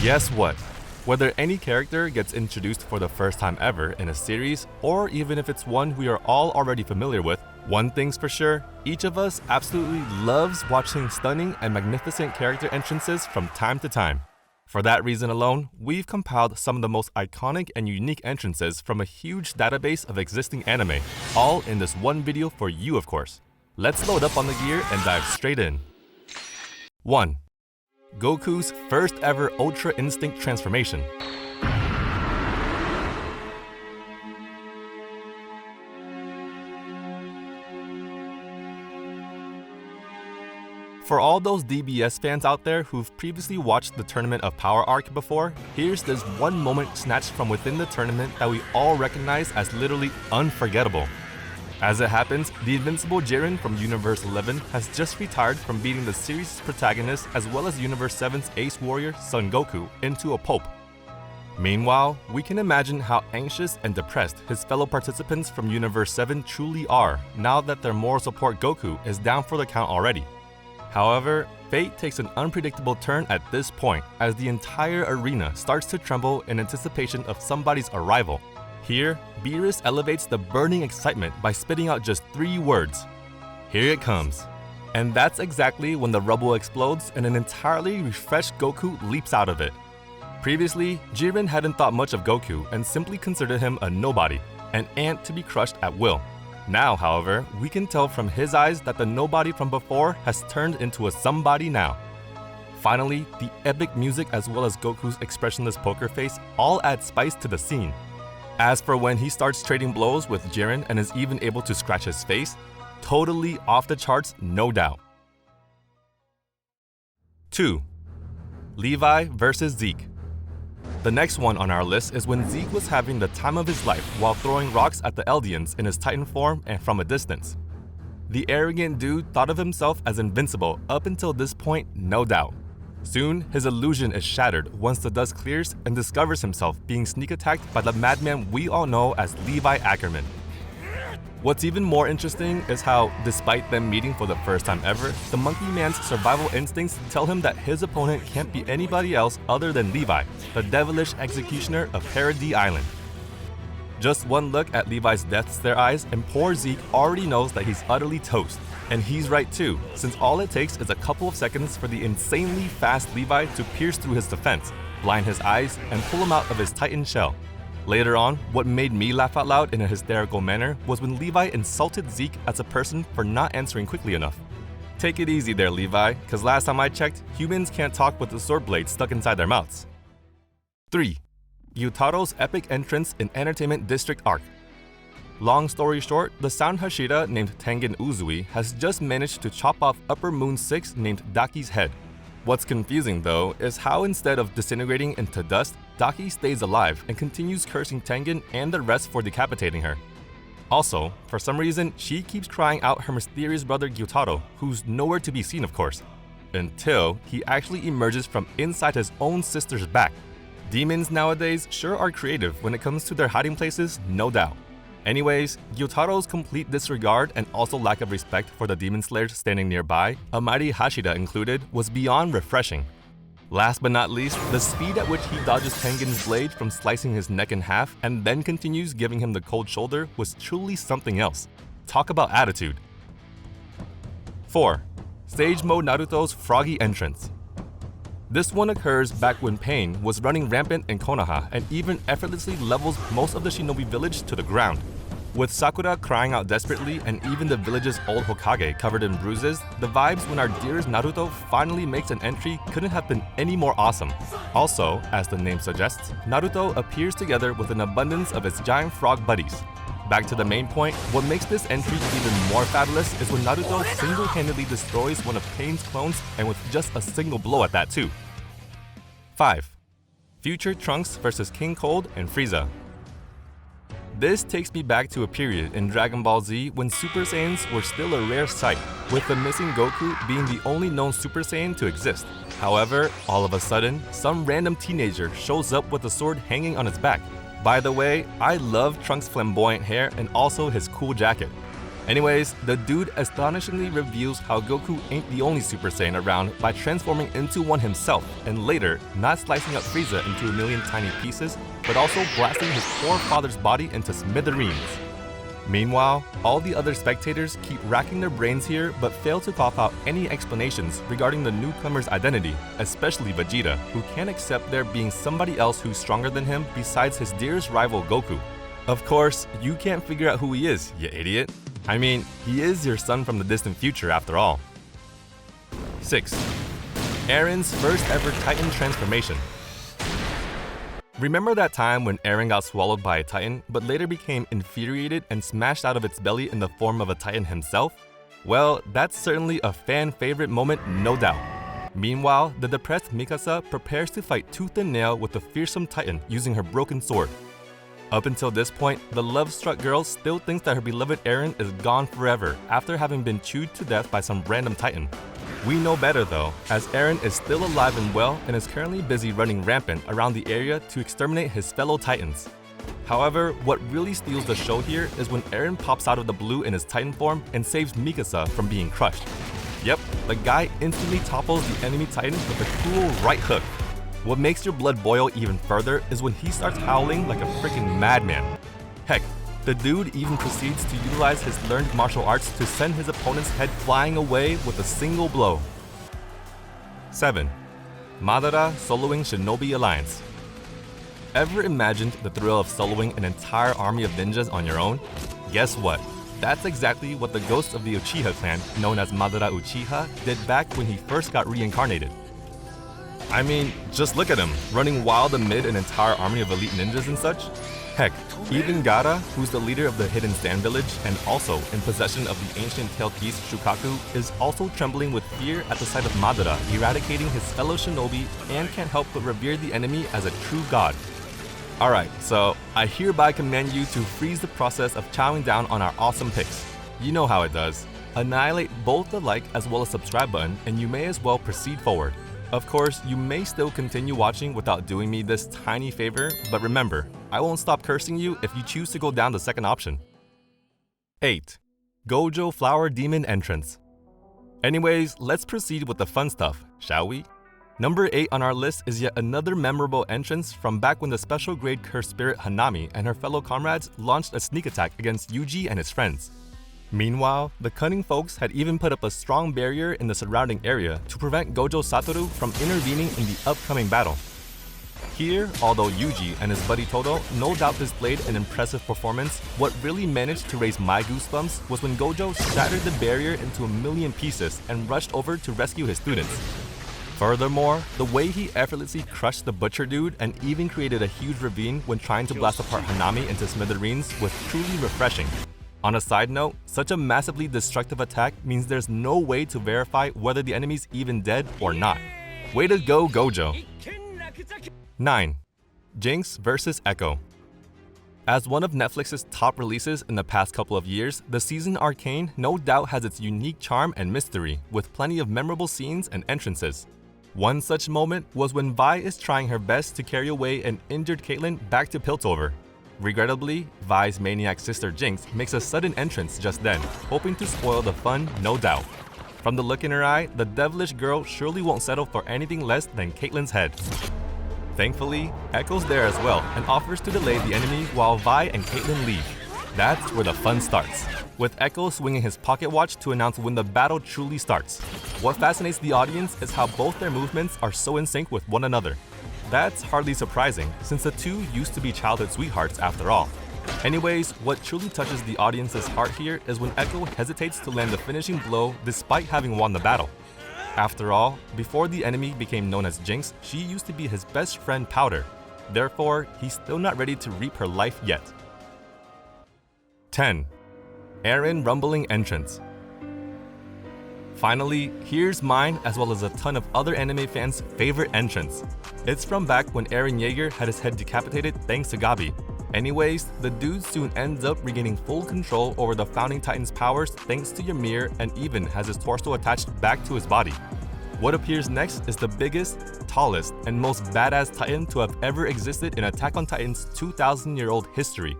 Guess what? Whether any character gets introduced for the first time ever in a series, or even if it's one we are all already familiar with, one thing's for sure, each of us absolutely loves watching stunning and magnificent character entrances from time to time. For that reason alone, we've compiled some of the most iconic and unique entrances from a huge database of existing anime, all in this one video for you, of course. Let's load up on the gear and dive straight in. 1. Goku's first ever Ultra Instinct transformation. For all those DBS fans out there who've previously watched the Tournament of Power arc before, here's this one moment snatched from within the tournament that we all recognize as literally unforgettable. As it happens, the invincible Jiren from Universe 11 has just retired from beating the series' protagonist as well as Universe 7's ace warrior Son Goku into a pulp. Meanwhile, we can imagine how anxious and depressed his fellow participants from Universe 7 truly are now that their moral support Goku is down for the count already. However, fate takes an unpredictable turn at this point as the entire arena starts to tremble in anticipation of somebody's arrival. Here, Beerus elevates the burning excitement by spitting out just 3 words. Here it comes. And that's exactly when the rubble explodes and an entirely refreshed Goku leaps out of it. Previously, Jiren hadn't thought much of Goku and simply considered him a nobody, an ant to be crushed at will. Now, however, we can tell from his eyes that the nobody from before has turned into a somebody now. Finally, the epic music as well as Goku's expressionless poker face all add spice to the scene. As for when he starts trading blows with Jiren and is even able to scratch his face, totally off the charts, no doubt. 2. Levi vs ZEKE. The next one on our list is when ZEKE was having the time of his life while throwing rocks at the Eldians in his Titan form and from a distance. The arrogant dude thought of himself as invincible up until this point, no doubt. Soon, his illusion is shattered once the dust clears and discovers himself being sneak attacked by the madman we all know as Levi Ackerman. What's even more interesting is how, despite them meeting for the first time ever, the monkey man's survival instincts tell him that his opponent can't be anybody else other than Levi, the devilish executioner of Paradis Island. Just one look at Levi's death stare eyes and poor ZEKE already knows that he's utterly toast. And he's right too, since all it takes is a couple of seconds for the insanely fast Levi to pierce through his defense, blind his eyes, and pull him out of his Titan shell. Later on, what made me laugh out loud in a hysterical manner was when Levi insulted ZEKE as a person for not answering quickly enough. Take it easy there, Levi, cause last time I checked, humans can't talk with the sword blade stuck inside their mouths. 3. GYUTARO'S epic entrance in Entertainment District Arc. Long story short, the Sound Hashira named Tengen Uzui has just managed to chop off Upper Moon 6 named Daki's head. What's confusing though is how instead of disintegrating into dust, Daki stays alive and continues cursing Tengen and the rest for decapitating her. Also, for some reason, she keeps crying out her mysterious brother Gyutaro, who's nowhere to be seen of course, until he actually emerges from inside his own sister's back. Demons nowadays sure are creative when it comes to their hiding places, no doubt. Anyways, Gyutaro's complete disregard and also lack of respect for the demon slayers standing nearby, Amari Hashira included, was beyond refreshing. Last but not least, the speed at which he dodges Tengen's blade from slicing his neck in half and then continues giving him the cold shoulder was truly something else. Talk about attitude. 4. Stage Mode Naruto's Froggy entrance. This one occurs back when Pain was running rampant in Konoha and even effortlessly levels most of the Shinobi village to the ground. With Sakura crying out desperately and even the village's old Hokage covered in bruises, the vibes when our dearest Naruto finally makes an entry couldn't have been any more awesome. Also, as the name suggests, Naruto appears together with an abundance of his giant frog buddies. Back to the main point, what makes this entry even more fabulous is when Naruto single-handedly destroys one of Pain's clones and with just a single blow at that too. 5. Future Trunks vs King Cold and Frieza. This takes me back to a period in Dragon Ball Z when Super Saiyans were still a rare sight, with the missing Goku being the only known Super Saiyan to exist. However, all of a sudden, some random teenager shows up with a sword hanging on his back. By the way, I love Trunks' flamboyant hair and also his cool jacket. Anyways, the dude astonishingly reveals how Goku ain't the only Super Saiyan around by transforming into one himself, and later, not slicing up Frieza into a million tiny pieces, but also blasting his poor father's body into smithereens. Meanwhile, all the other spectators keep racking their brains here but fail to cough out any explanations regarding the newcomer's identity, especially Vegeta, who can't accept there being somebody else who's stronger than him besides his dearest rival Goku. Of course, you can't figure out who he is, you idiot. I mean, he is your son from the distant future after all. 6. Eren's first ever Titan transformation. Remember that time when Eren got swallowed by a Titan, but later became infuriated and smashed out of its belly in the form of a Titan himself? Well, that's certainly a fan favorite moment, no doubt. Meanwhile, the depressed Mikasa prepares to fight tooth and nail with the fearsome Titan using her broken sword. Up until this point, the love-struck girl still thinks that her beloved Eren is gone forever after having been chewed to death by some random Titan. We know better though, as Eren is still alive and well and is currently busy running rampant around the area to exterminate his fellow Titans. However, what really steals the show here is when Eren pops out of the blue in his Titan form and saves Mikasa from being crushed. Yep, the guy instantly topples the enemy Titan with a cool right hook. What makes your blood boil even further is when he starts howling like a freaking madman. Heck, the dude even proceeds to utilize his learned martial arts to send his opponent's head flying away with a single blow. 7. Madara soloing Shinobi Alliance. Ever imagined the thrill of soloing an entire army of ninjas on your own? Guess what? That's exactly what the ghost of the Uchiha clan, known as Madara Uchiha, did back when he first got reincarnated. I mean, just look at him, running wild amid an entire army of elite ninjas and such. Heck, even Gaara, who's the leader of the Hidden Stand village and also in possession of the ancient tailed piece Shukaku, is also trembling with fear at the sight of Madara eradicating his fellow shinobi and can't help but revere the enemy as a true god. Alright, so I hereby command you to freeze the process of chowing down on our awesome picks. You know how it does. Annihilate both the like as well as subscribe button and you may as well proceed forward. Of course, you may still continue watching without doing me this tiny favor, but remember, I won't stop cursing you if you choose to go down the second option. 8. Gojo Flower Demon Entrance. Anyways, let's proceed with the fun stuff, shall we? Number 8 on our list is yet another memorable entrance from back when the special grade cursed spirit Hanami and her fellow comrades launched a sneak attack against Yuji and his friends. Meanwhile, the cunning folks had even put up a strong barrier in the surrounding area to prevent Gojo Satoru from intervening in the upcoming battle. Here, although Yuji and his buddy Todo no doubt displayed an impressive performance, what really managed to raise my goosebumps was when Gojo shattered the barrier into a million pieces and rushed over to rescue his students. Furthermore, the way he effortlessly crushed the butcher dude and even created a huge ravine when trying to blast apart Hanami into smithereens was truly refreshing. On a side note, such a massively destructive attack means there's no way to verify whether the enemy's even dead or not. Way to go, Gojo! 9. JINX vs Echo. As one of Netflix's top releases in the past couple of years, the season Arcane no doubt has its unique charm and mystery, with plenty of memorable scenes and entrances. One such moment was when Vi is trying her best to carry away an injured Caitlyn back to Piltover. Regrettably, Vi's maniac sister JINX makes a sudden entrance just then, hoping to spoil the fun, no doubt. From the look in her eye, the devilish girl surely won't settle for anything less than Caitlyn's head. Thankfully, Echo's there as well and offers to delay the enemy while Vi and Caitlyn leave. That's where the fun starts, with Echo swinging his pocket watch to announce when the battle truly starts. What fascinates the audience is how both their movements are so in sync with one another. That's hardly surprising, since the two used to be childhood sweethearts after all. Anyways, what truly touches the audience's heart here is when Echo hesitates to land the finishing blow despite having won the battle. After all, before the enemy became known as JINX, she used to be his best friend Powder. Therefore, he's still not ready to reap her life yet. 10. Eren Rumbling Entrance. Finally, here's mine as well as a ton of other anime fans' favorite entrance. It's from back when Eren Yeager had his head decapitated thanks to Gabi. Anyways, the dude soon ends up regaining full control over the Founding Titan's powers thanks to Ymir and even has his torso attached back to his body. What appears next is the biggest, tallest, and most badass Titan to have ever existed in Attack on Titan's 2,000-year-old history.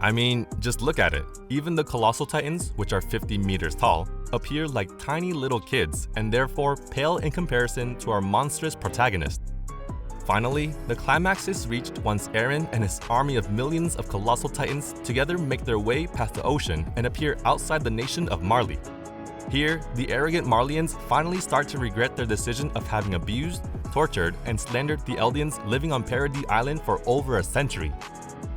I mean, just look at it. Even the colossal titans, which are 50 meters tall, appear like tiny little kids and therefore pale in comparison to our monstrous protagonist. Finally, the climax is reached once Eren and his army of millions of colossal titans together make their way past the ocean and appear outside the nation of Marley. Here, the arrogant Marleyans finally start to regret their decision of having abused, tortured, and slandered the Eldians living on Paradis Island for over a century.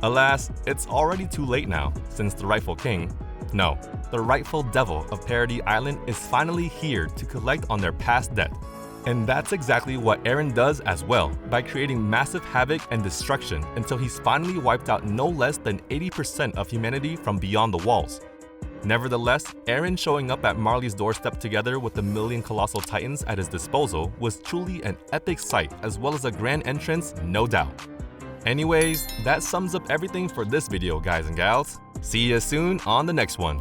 Alas, it's already too late now, since the rightful king, no, the rightful devil of Paradis Island is finally here to collect on their past debt. And that's exactly what Eren does as well, by creating massive havoc and destruction until he's finally wiped out no less than 80% of humanity from beyond the walls. Nevertheless, Eren showing up at Marley's doorstep together with the million colossal titans at his disposal was truly an epic sight as well as a grand entrance, no doubt. Anyways, that sums up everything for this video, guys and gals. See you soon on the next one.